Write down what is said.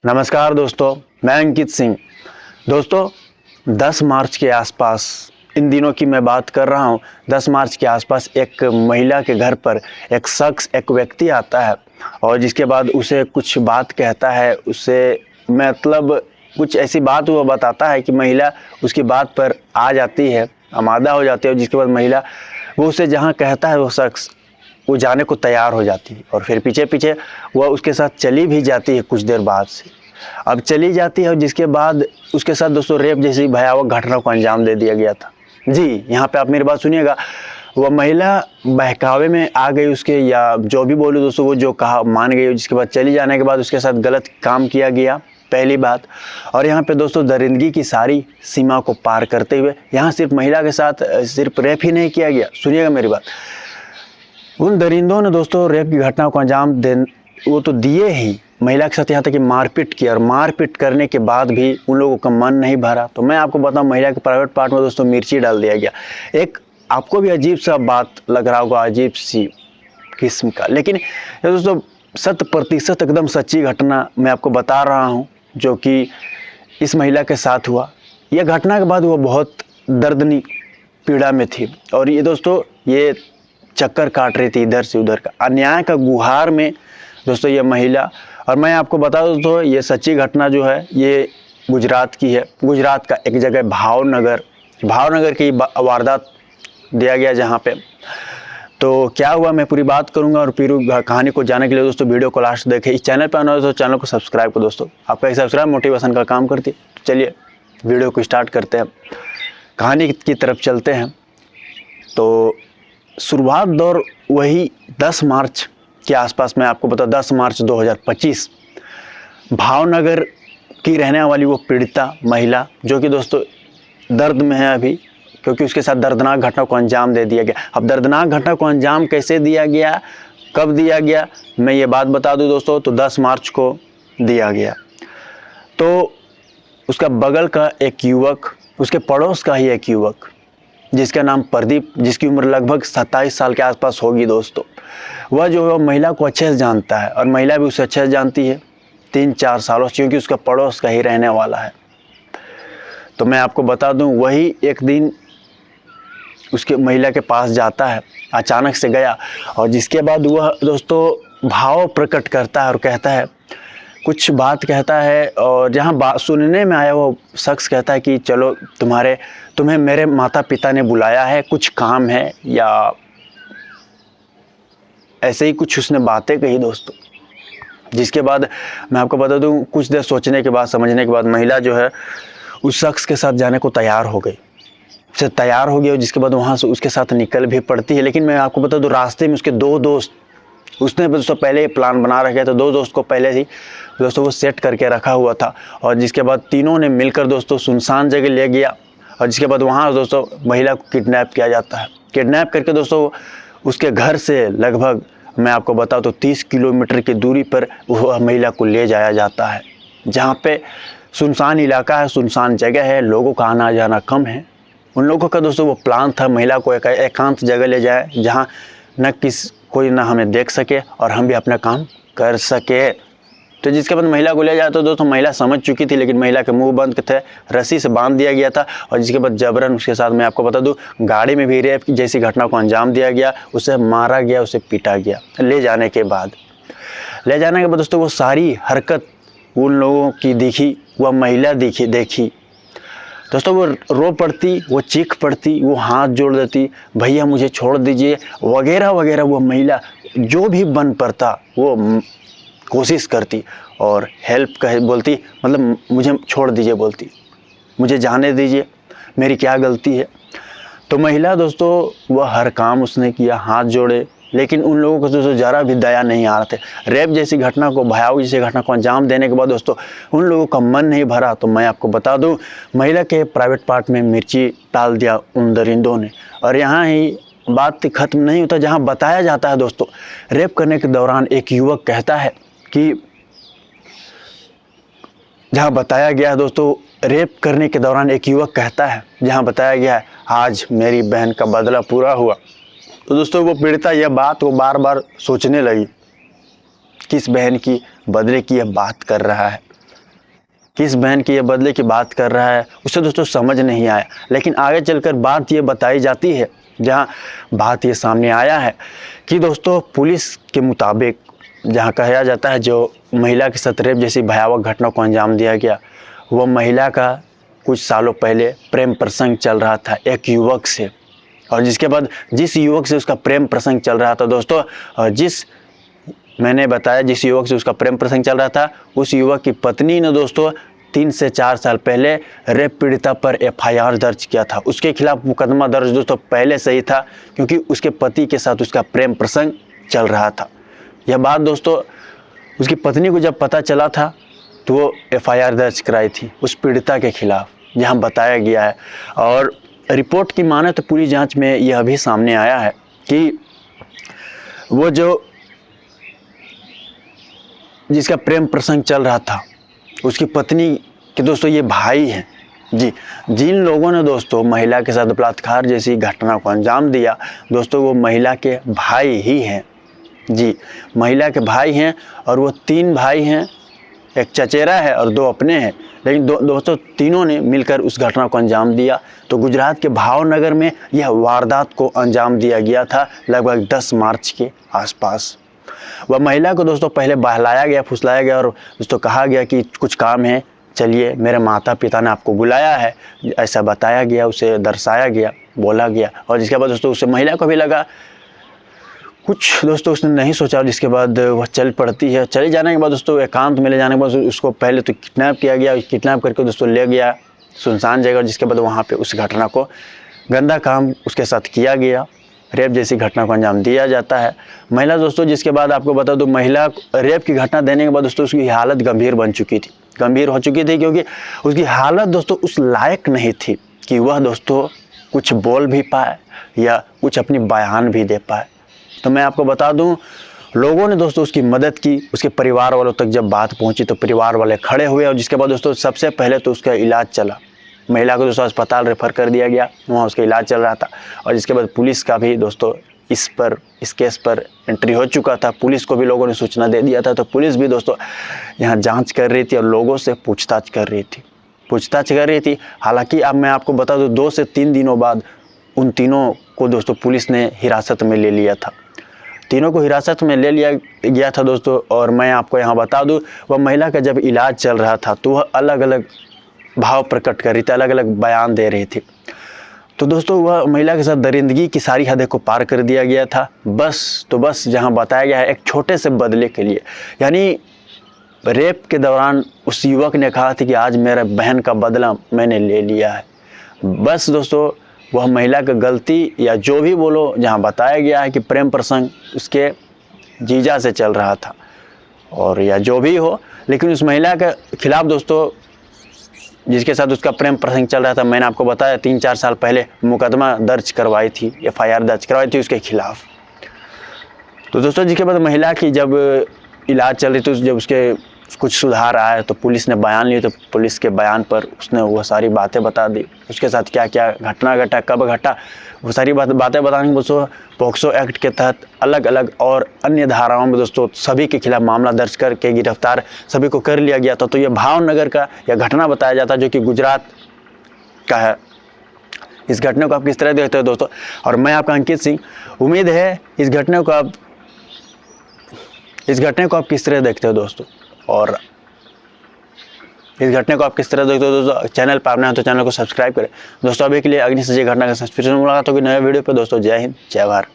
नमस्कार दोस्तों, मैं अंकित सिंह। दोस्तों 10 मार्च के आसपास, इन दिनों की मैं बात कर रहा हूं, 10 मार्च के आसपास एक महिला के घर पर एक शख्स, एक व्यक्ति आता है और जिसके बाद उसे कुछ बात कहता है। उससे मतलब कुछ ऐसी बात वो बताता है कि महिला उसकी बात पर आ जाती है, आमादा हो जाती है। और जिसके बाद महिला वो उसे जहाँ कहता है वो शख्स वो जाने को तैयार हो जाती है और फिर पीछे पीछे वह उसके साथ चली भी जाती है। कुछ देर बाद से अब चली जाती है और जिसके बाद उसके साथ दोस्तों रेप जैसी भयावह घटना को अंजाम दे दिया गया था। जी, यहाँ पे आप मेरी बात सुनिएगा। वह महिला बहकावे में आ गई उसके, या जो भी बोलूँ दोस्तों, वो जो कहा मान गई। जिसके बाद चली जाने के बाद उसके साथ गलत काम किया गया, पहली बात। और यहाँ पे दोस्तों दरिंदगी की सारी सीमा को पार करते हुए यहाँ सिर्फ महिला के साथ सिर्फ रेप ही नहीं किया गया। सुनिएगा मेरी बात, उन दरिंदों ने दोस्तों रेप की घटना को अंजाम वो तो दिए ही, महिला के साथ यहाँ तक कि मारपीट किया। और मारपीट करने के बाद भी उन लोगों का मन नहीं भरा। तो मैं आपको बताऊं, महिला के प्राइवेट पार्ट में दोस्तों मिर्ची डाल दिया गया। एक आपको भी अजीब सा बात लग रहा होगा, अजीब सी किस्म का, लेकिन ये दोस्तों 100% एकदम सच्ची घटना मैं आपको बता रहा हूँ, जो कि इस महिला के साथ हुआ। यह घटना के बाद वो बहुत दर्दनी पीड़ा में थी और ये दोस्तों ये चक्कर काट रही थी इधर से उधर का, अन्याय का गुहार में दोस्तों ये महिला। और मैं आपको बता दूं दोस्तों, ये सच्ची घटना जो है ये गुजरात की है। गुजरात का एक जगह भावनगर की वारदात दिया गया जहाँ पे। तो क्या हुआ मैं पूरी बात करूंगा और पूरी कहानी को जानने के लिए दोस्तों वीडियो को लास्ट देखें। इस चैनल पर आना हो तो चैनल को सब्सक्राइब करो दोस्तों, आपका एक सब्सक्राइब मोटिवेशन का काम करती है। तो चलिए वीडियो को स्टार्ट करते हैं, कहानी की तरफ चलते हैं। तो शुरुआत दौर वही 10 मार्च के आसपास, मैं आपको बता 10 मार्च 2025 भावनगर की रहने वाली वो पीड़िता महिला, जो कि दोस्तों दर्द में है अभी, क्योंकि उसके साथ दर्दनाक घटना को अंजाम दे दिया गया। अब दर्दनाक घटना को अंजाम कैसे दिया गया, कब दिया गया, मैं ये बात बता दूं दोस्तों। तो 10 मार्च को दिया गया। तो उसका बगल का एक युवक, उसके पड़ोस का ही एक युवक जिसका नाम प्रदीप, जिसकी उम्र लगभग 27 साल के आसपास होगी दोस्तों, वह जो है महिला को अच्छे से जानता है और महिला भी उसे अच्छे से जानती है 3-4 सालों से, क्योंकि उसका पड़ोस का ही रहने वाला है। तो मैं आपको बता दूं, वही एक दिन उसके महिला के पास जाता है, अचानक से गया और जिसके बाद वह दोस्तों भाव प्रकट करता है और कहता है, कुछ बात कहता है। और जहाँ बात सुनने में आया वो शख्स कहता है कि चलो तुम्हें मेरे माता पिता ने बुलाया है, कुछ काम है, या ऐसे ही कुछ उसने बातें कही दोस्तों। जिसके बाद मैं आपको बता दूं, कुछ देर सोचने के बाद, समझने के बाद महिला जो है उस शख्स के साथ जाने को तैयार हो गई। तैयार हो गई और जिसके बाद वहाँ से उसके साथ निकल भी पड़ती है। लेकिन मैं आपको बता दूं, रास्ते में उसके 2 दोस्त, उसने दोस्तों पहले प्लान बना रखा था, 2 दोस्त को पहले ही दोस्तों वो सेट करके रखा हुआ था। और जिसके बाद तीनों ने मिलकर दोस्तों सुनसान जगह ले गया और जिसके बाद वहाँ दोस्तों महिला को किडनैप किया जाता है। किडनैप करके दोस्तों उसके घर से लगभग मैं आपको बताऊँ तो 30 किलोमीटर की दूरी पर वह महिला को ले जाया जाता है, जहाँ पे सुनसान इलाका है, सुनसान जगह है, लोगों का आना जाना कम है। उन लोगों का दोस्तों वो प्लान था महिला को एक एकांत जगह ले जाए, जहाँ न कोई ना हमें देख सके और हम भी अपना काम कर सके। तो जिसके बाद महिला को ले जाए तो दोस्तों महिला समझ चुकी थी, लेकिन महिला के मुंह बंद थे, रस्सी से बांध दिया गया था। और जिसके बाद जबरन उसके साथ मैं आपको बता दूं, गाड़ी में भी रेप जैसी घटना को अंजाम दिया गया, उसे मारा गया, उसे पीटा गया। ले जाने के बाद दोस्तों वो सारी हरकत उन लोगों की दिखी, वह महिला देखी दोस्तों, वो रो पड़ती, वो चीख पड़ती, वो हाथ जोड़ देती, भैया मुझे छोड़ दीजिए वगैरह वगैरह। वो महिला जो भी बन पड़ता वो कोशिश करती और हेल्प बोलती, मतलब मुझे छोड़ दीजिए बोलती, मुझे जाने दीजिए, मेरी क्या गलती है। तो महिला दोस्तों वह हर काम उसने किया, हाथ जोड़े, लेकिन उन लोगों को दोस्तों ज़रा भी दया नहीं आ रहे थे। रेप जैसी घटना को, भयावह जैसी घटना को अंजाम देने के बाद दोस्तों उन लोगों का मन नहीं भरा। तो मैं आपको बता दूं, महिला के प्राइवेट पार्ट में मिर्ची डाल दिया उन दरिंदों ने। और यहाँ ही बात खत्म नहीं होता, जहाँ बताया जाता है दोस्तों, रेप करने के दौरान एक युवक कहता है कि, जहाँ बताया गया है दोस्तों, रेप करने के दौरान एक युवक कहता है, जहाँ बताया गया है, आज मेरी बहन का बदला पूरा हुआ। तो दोस्तों वो पीड़िता यह बात वो बार बार सोचने लगी, किस बहन की बदले की यह बात कर रहा है। किस बहन की ये बदले की बात कर रहा है उसे दोस्तों समझ नहीं आया। लेकिन आगे चलकर बात ये बताई जाती है, जहाँ बात ये सामने आया है कि दोस्तों पुलिस के मुताबिक जहाँ कहा जाता है जो महिला के साथ रेप जैसी भयावह घटना को अंजाम दिया गया, वह महिला का कुछ सालों पहले प्रेम प्रसंग चल रहा था एक युवक से। और जिसके बाद जिस युवक से उसका प्रेम प्रसंग चल रहा था दोस्तों, मैंने बताया जिस युवक से उसका प्रेम प्रसंग चल रहा था, उस युवक की पत्नी ने दोस्तों 3 से 4 साल पहले रेप पीड़िता पर FIR दर्ज किया था। उसके खिलाफ मुकदमा दर्ज दोस्तों पहले से ही था, क्योंकि उसके पति के साथ उसका प्रेम प्रसंग चल रहा था। यह बात दोस्तों उसकी पत्नी को जब पता चला था तो वो FIR दर्ज कराई थी उस पीड़िता के खिलाफ, जहां बताया गया है। और रिपोर्ट की माने तो पूरी जांच में यह भी सामने आया है कि वो जो जिसका प्रेम प्रसंग चल रहा था, उसकी पत्नी के दोस्तों ये भाई हैं। जी, जिन लोगों ने दोस्तों महिला के साथ बलात्कार जैसी घटना को अंजाम दिया दोस्तों, वो महिला के भाई ही हैं। जी, महिला के भाई हैं और वो 3 भाई हैं, एक चचेरा है और 2 अपने हैं। लेकिन दोस्तों तीनों ने मिलकर उस घटना को अंजाम दिया। तो गुजरात के भावनगर में यह वारदात को अंजाम दिया गया था लगभग 10 मार्च के आसपास। वह महिला को दोस्तों पहले बहलाया गया, फुसलाया गया और दोस्तों कहा गया कि कुछ काम है, चलिए मेरे माता पिता ने आपको बुलाया है, ऐसा बताया गया, उसे दर्शाया गया, बोला गया। और जिसके बाद दोस्तों उसे महिला को भी लगा कुछ, दोस्तों उसने नहीं सोचा। और जिसके बाद वह चल पड़ती है। चले जाने के बाद दोस्तों एकांत में ले जाने के बाद उसको पहले तो किडनैप किया गया, किडनैप करके दोस्तों ले गया सुनसान जगह। जिसके बाद वहाँ पे उस घटना को गंदा काम उसके साथ किया गया, रेप जैसी घटना को अंजाम दिया जाता है। महिला दोस्तों, जिसके बाद आपको बता दूं, महिला रेप की घटना देने के बाद दोस्तों उसकी हालत गंभीर हो चुकी थी, क्योंकि उसकी हालत दोस्तों उस लायक नहीं थी कि वह दोस्तों कुछ बोल भी पाए या कुछ अपनी बयान भी दे पाए। तो मैं आपको बता दूं, लोगों ने दोस्तों उसकी मदद की। उसके परिवार वालों तक जब बात पहुंची तो परिवार वाले खड़े हुए। और जिसके बाद दोस्तों सबसे पहले तो उसका इलाज चला। महिला को दोस्तों अस्पताल रेफर कर दिया गया, वहाँ उसका इलाज चल रहा था। और जिसके बाद पुलिस का भी दोस्तों इस केस पर एंट्री हो चुका था। पुलिस को भी लोगों ने सूचना दे दिया था। तो पुलिस भी दोस्तों यहाँ जांच कर रही थी और लोगों से पूछताछ कर रही थी। हालांकि अब मैं आपको बता दूं, 2 से 3 दिनों बाद उन तीनों को दोस्तों पुलिस ने हिरासत में ले लिया था। तीनों को हिरासत में ले लिया गया था दोस्तों। और मैं आपको यहाँ बता दूं, वह महिला का जब इलाज चल रहा था तो वह अलग अलग भाव प्रकट कर रही थी, अलग अलग बयान दे रही थी। तो दोस्तों वह महिला के साथ दरिंदगी की सारी हदें को पार कर दिया गया था। बस जहाँ बताया गया है एक छोटे से बदले के लिए, यानी रेप के दौरान उस युवक ने कहा था कि आज मेरे बहन का बदला मैंने ले लिया है। बस दोस्तों वह महिला का गलती या जो भी बोलो, जहाँ बताया गया है कि प्रेम प्रसंग उसके जीजा से चल रहा था और या जो भी हो, लेकिन उस महिला के खिलाफ दोस्तों जिसके साथ उसका प्रेम प्रसंग चल रहा था, मैंने आपको बताया 3-4 साल पहले मुकदमा दर्ज करवाई थी, FIR दर्ज करवाई थी उसके खिलाफ। तो दोस्तों जिसके बाद महिला की जब इलाज चल रही थी, जब उसके कुछ सुधार आया तो पुलिस ने बयान लिए। तो पुलिस के बयान पर उसने वो सारी बातें बता दी, उसके साथ क्या क्या घटना घटा, कब घटा, वो सारी बातें बताने के दोस्तों पोक्सो एक्ट के तहत अलग अलग और अन्य धाराओं में दोस्तों सभी के खिलाफ मामला दर्ज करके गिरफ्तार सभी को कर लिया गया था। तो ये भावनगर का यह घटना बताया जाता है जो कि गुजरात का है। इस घटना को आप किस तरह देखते हो दोस्तों? और मैं आपका अंकित सिंह, उम्मीद है इस घटना को आप किस तरह देखते हो दोस्तों? और इस घटना को आप किस तरह देखते हो दोस्तों? चैनल पर आपने तो चैनल को सब्सक्राइब करें दोस्तों। अभी के लिए अग्नि संजय घटना का सब्सक्रिप्शन मुलाकात होगी नए वीडियो पे दोस्तों। जय हिंद, जय भारत।